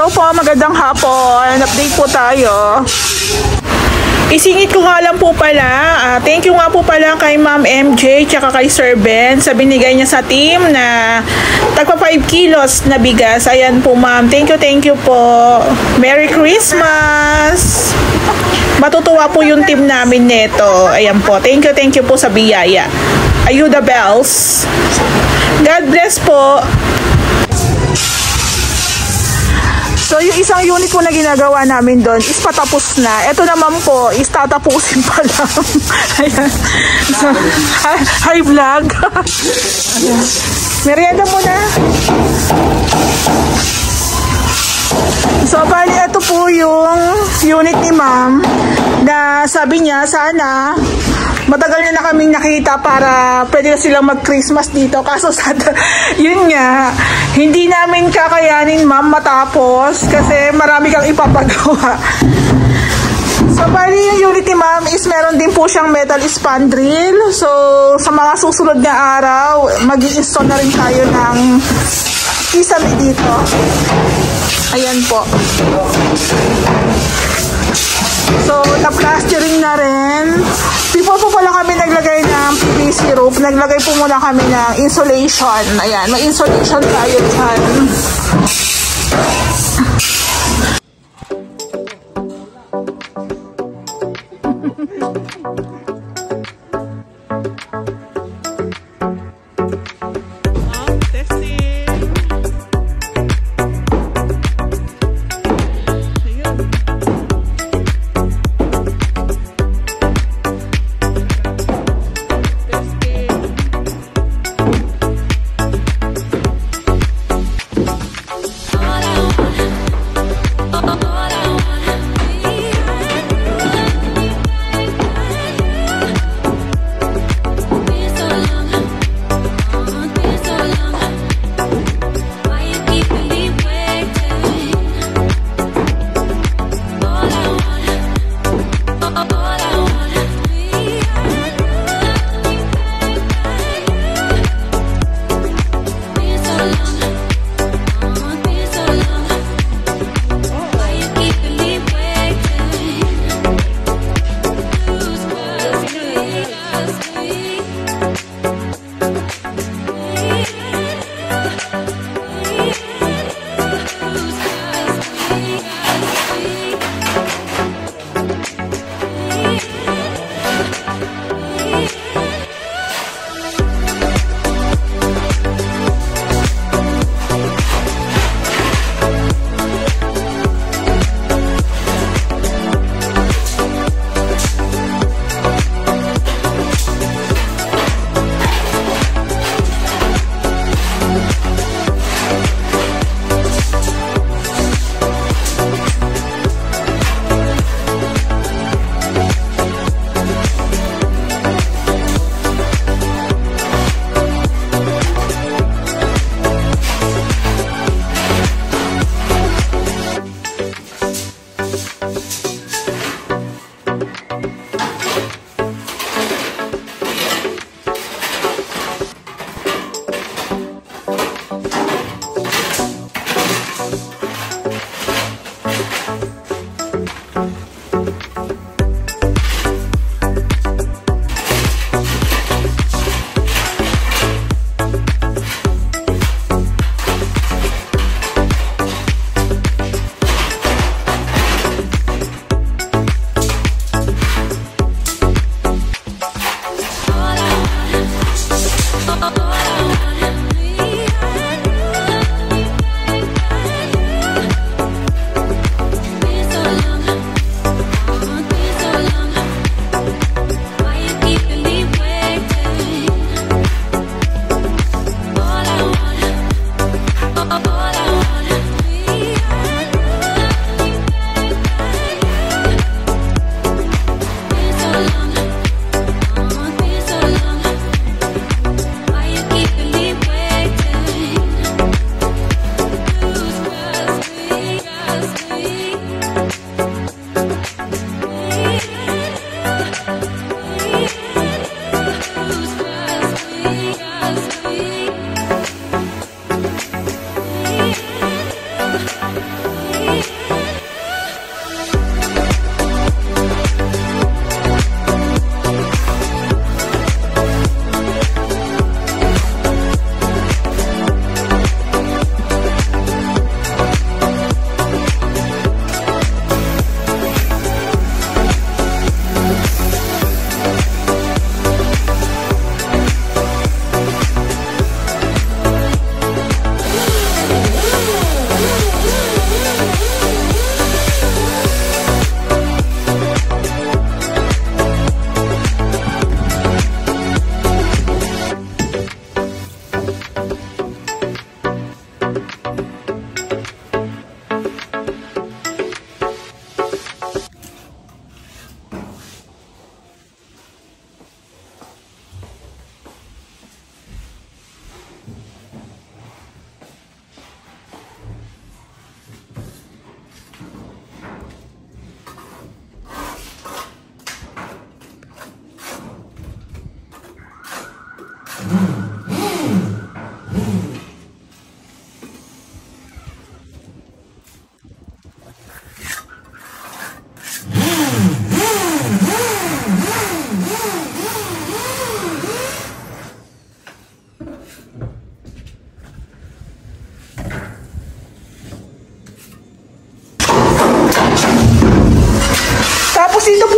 Hello po, magandang hapon. Update po tayo. Isingit ko nga lang po pala, thank you nga po pala kay Ma'am MJ tsaka kay Sir Ben sa binigay niya sa team na tagpa 5 kilos na bigas. Ayan po ma'am, thank you po. Merry Christmas! Matutuwa po yung team namin neto. Ayan po, thank you po sa biyaya. Ayuda Bells. God bless po. So, yung isang unit po na ginagawa namin doon is patapos na. Ito naman po is tatapusin pa lang. Ayan. So, hi vlog. Ayan. Merienda muna. So, bali ito po yung unit ni ma'am na sabi niya sana matagal na kaming nakita para pwede na silang mag-Christmas dito. Kaso yun nga, hindi namin kakayanin ma'am matapos kasi marami kang ipapagawa. So, bali yung unit ni ma'am is meron din po siyang metal span drill. So, sa mga susunod na araw, mag-i-install na rin tayo ng kisame dito. Ayan po. So, na-plastering na rin. Before po pala kami naglagay ng PVC roof, naglagay po muna kami ng insulation. Ayan, may insulation tayo dyan.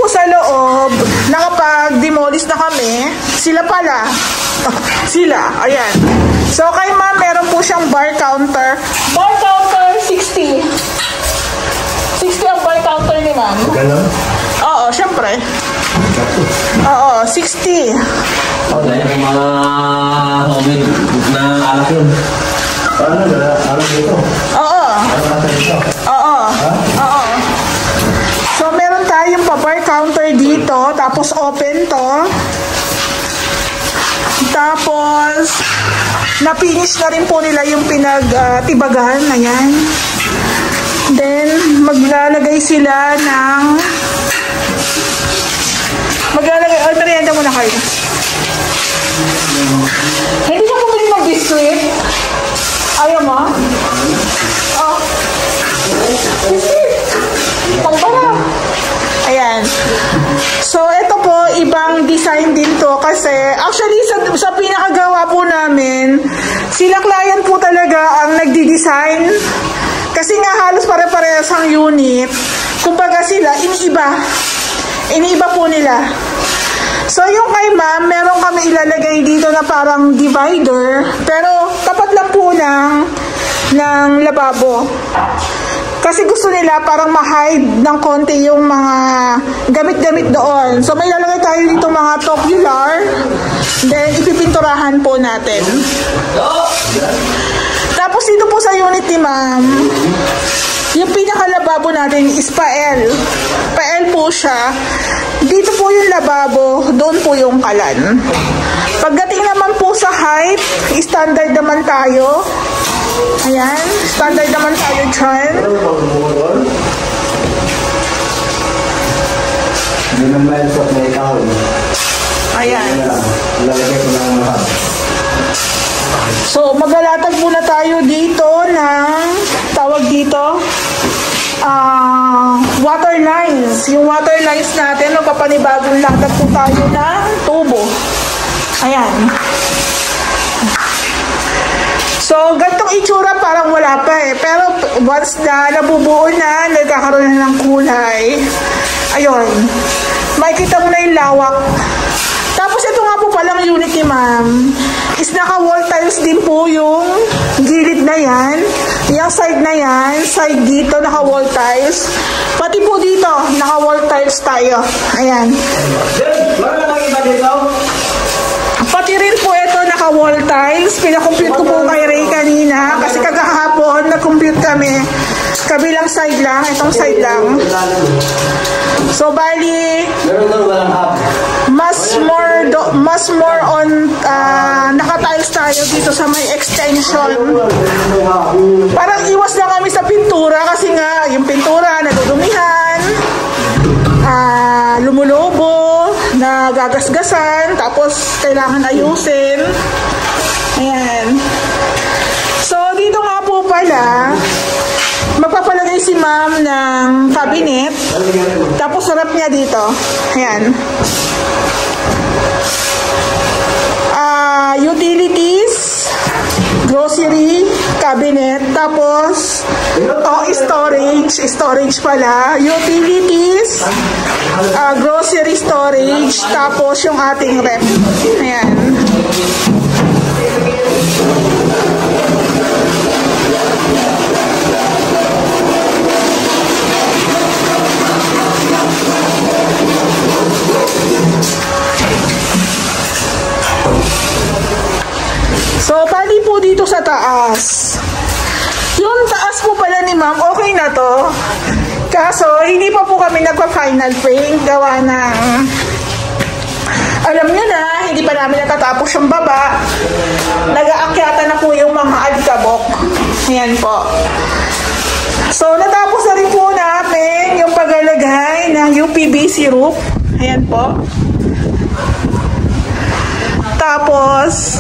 po sa loob, nakapag-demolish na kami, sila pala. Sila, ayan. So, kay ma'am, meron po siyang bar counter. Bar counter, 60. 60 ang bar counter ni ma'am. Ganon? Oo, syempre. Oo, 60. Dahil yung mga homemade na alak yun. Paano na? Alak dito? Oo. Ano ka dito? Oo. Oo. So, meron tayong pa-bar counter dito. Tapos, open to. Tapos, na-finish na rin po nila yung pinag-tibagan. Ayan. Then, maglalagay sila ng... merienda muna kayo. Hindi ka pumili ng biscuit? Ayaw mo? Oh. Biscuit. Pambara. Ayan. So, ito po, ibang design din to kasi actually sa pinakagawa po namin, sila client po talaga ang nagdi-design kasi nga halos pare-parehas ang unit. Kumbaga sila, iniiba po nila. So, yung kay ma'am, meron kami ilalagay dito na parang divider, pero tapat lang po ng lababo. Kasi gusto nila parang ma-hide ng konti yung mga gamit-gamit doon. So, may ilalagay tayo dito mga tubular, then ipipinturahan po natin. Tapos dito po sa unit ni ma'am, yung pinakalababo natin is pa-L. Pa-L po siya. Dito po yung lababo, doon po yung kalan. Pagdating naman po sa height, standard naman tayo. Ayan, standard naman tayo dyan. Hindi naman sa may kahon. Ayan. Lalagay ko ng mahal. So, magalatag muna tayo dito ng, tawag dito, water lines. Yung water lines natin, magpapanibagong latag po tayo ng tubo. Ayan. So, gantong itsura parang wala pa eh. Pero once na nabubuo na, nagkakaroon na ng kulay. Ayun. Makikita mo na yung lawak. Tapos ito nga po palang unit ni ma'am is naka-wall tiles din po yung gilid na yan. Yung side na yan, side dito naka-wall tiles. Pati po dito, naka-wall tiles tayo. Ayan. Wala na iba dito? Pati rin po ito naka-wall tiles. Pinakompute ko po kay Ray kanina kasi kagahapon nag-compute kami. Kabilang side lang, itong side lang. So, bali, mas more on naka-tiles tayo dito sa may extension. Parang iwas na kami sa pintura kasi nga yung pintura nadudumihan, lumulobo, nagagasgasan, tapos kailangan ayusin. Ayan. So, dito nga po pala, magpapalagay si ma'am ng cabinet. Tapos harap niya dito. Ayan. Utilities, grocery, cabinet. Tapos, storage pala. Utilities, grocery storage. Tapos, yung ating rep. Ayan. So, pali po dito sa taas. Yung taas po pala ni ma'am, okay na to. Kaso, hindi pa po kami nagpa-final paint. Gawa ng, alam nyo na, hindi pa namin natatapos yung baba. Nag-aakyatan na po yung mga alikabok. Ayan po. So, natapos na rin po namin yung paglalagay ng UPVC roof. Ayan po. Tapos,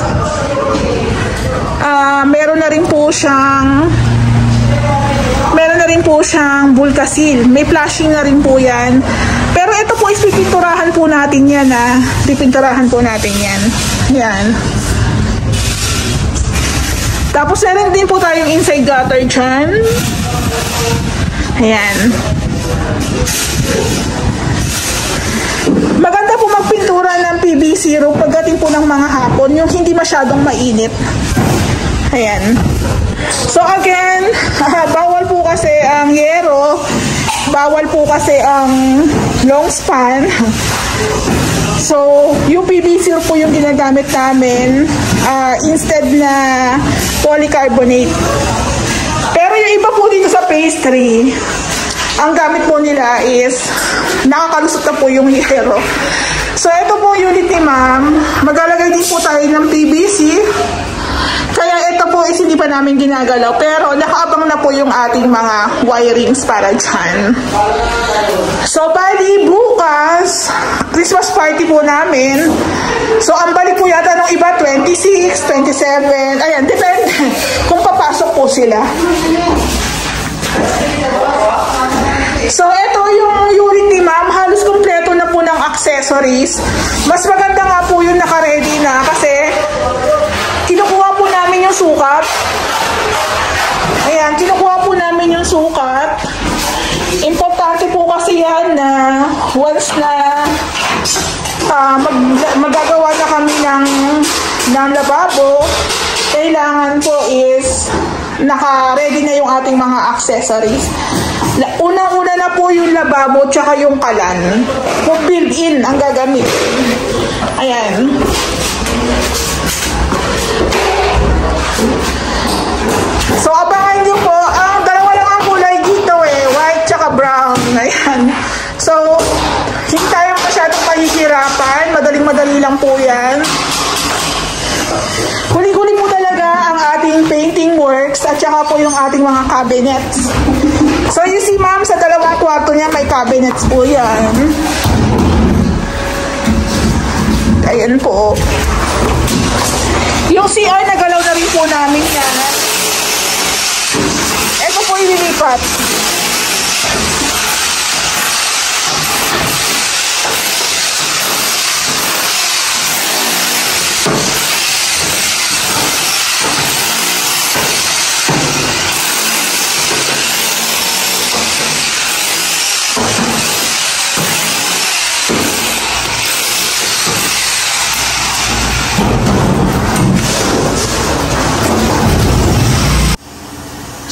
meron na rin po siyang Bulkasil. May flashing na rin po yan. Pero ito po is pipinturahan po natin yan pipinturahan po natin yan. Yan. Tapos meron din po tayong inside gutter dyan. Ayan. ng mga hapon, yung hindi masyadong mainit. Ayan. So again, bawal po kasi ang yero, bawal po kasi ang long span. So, yung PVC po yung ginagamit namin instead na polycarbonate. Pero yung iba po dito sa pastry, ang gamit po nila is nakakalusot na po yung yero. So, ito po unit ni ma'am. Maglalagay din po tayo ng PVC. Kaya ito po is hindi pa namin ginagalaw. Pero nakaabang na po yung ating mga wirings para dyan. So, bali bukas, Christmas party po namin. So, ang balik po yata ng iba, 26, 27. Ayan, depende kung papasok po sila. So, ito yung unit ni ma'am. Halos kompleto na po ng accessories. Mas maganda nga po yung naka-ready na kasi kinukuha po namin yung sukat. Ayan, kinukuha po namin yung sukat. Importante po kasi yan na once na magagawa na kami ng lababo, kailangan po is naka-ready na yung ating mga accessories. Unang-una na po yung lababo tsaka yung kalan. Kung built-in ang gagamitin. Ayan. So, abangan nyo po. Ang dalawa lang ang kulay dito white tsaka brown. Ayan. So, hindi tayo masyadong mahihirapan. Madaling-madali lang po yan. Huli-huli po talaga ang ating painting works at saka po yung ating mga cabinets. So, you see ma'am, sa dalawang kwarto niya may cabinets po yan. Ayan po. Yung CR, nagalaw na rin po namin yan. Ito po ililipat.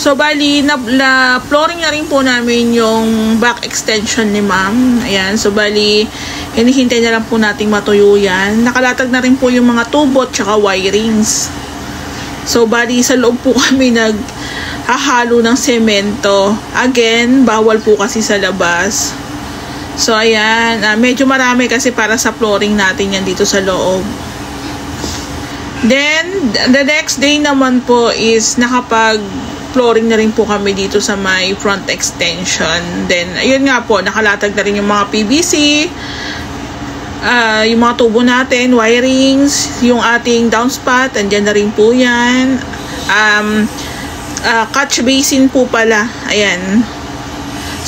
So, bali, flooring na rin po namin yung back extension ni ma'am. Ayan. So, bali, hinihintay na lang po nating matuyo yan. Nakalatag na rin po yung mga tubo at saka wirings. So, bali, sa loob po kami naghahalo ng semento. Again, bawal po kasi sa labas. So, ayan. Medyo marami kasi para sa flooring natin yan dito sa loob. Then, the next day naman po is flooring na rin po kami dito sa may front extension. Then, ayun nga po, nakalatag na rin yung mga PVC, yung mga tubo natin, wirings, yung ating downspout, andyan na rin po yan. Catch basin po pala, ayan.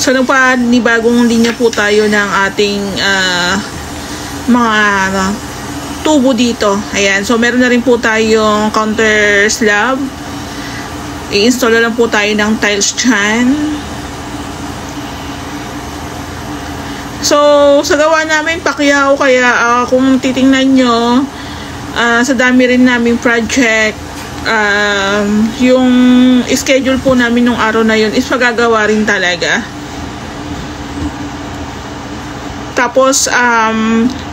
So, nagpanibagong linya po tayo ng ating mga tubo dito. Ayan, so meron na rin po tayong counter slab. I-install na lang po tayo ng tiles dyan. So, sa gawa namin Pacquiao, kaya kung titingnan nyo, sa dami rin namin project, yung schedule po namin nung araw na yun is magagawa rin talaga. Tapos,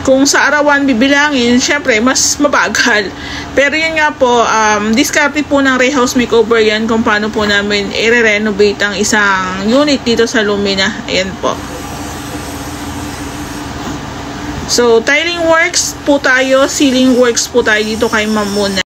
kung sa arawan bibilangin, syempre, mas mabagal. Pero yun nga po, diskarte po ng Rehouse Makeover yan kung paano po namin i-renovate ang isang unit dito sa Lumina. Ayan po. So, tiling works po tayo, ceiling works po tayo dito kay Ma'am muna.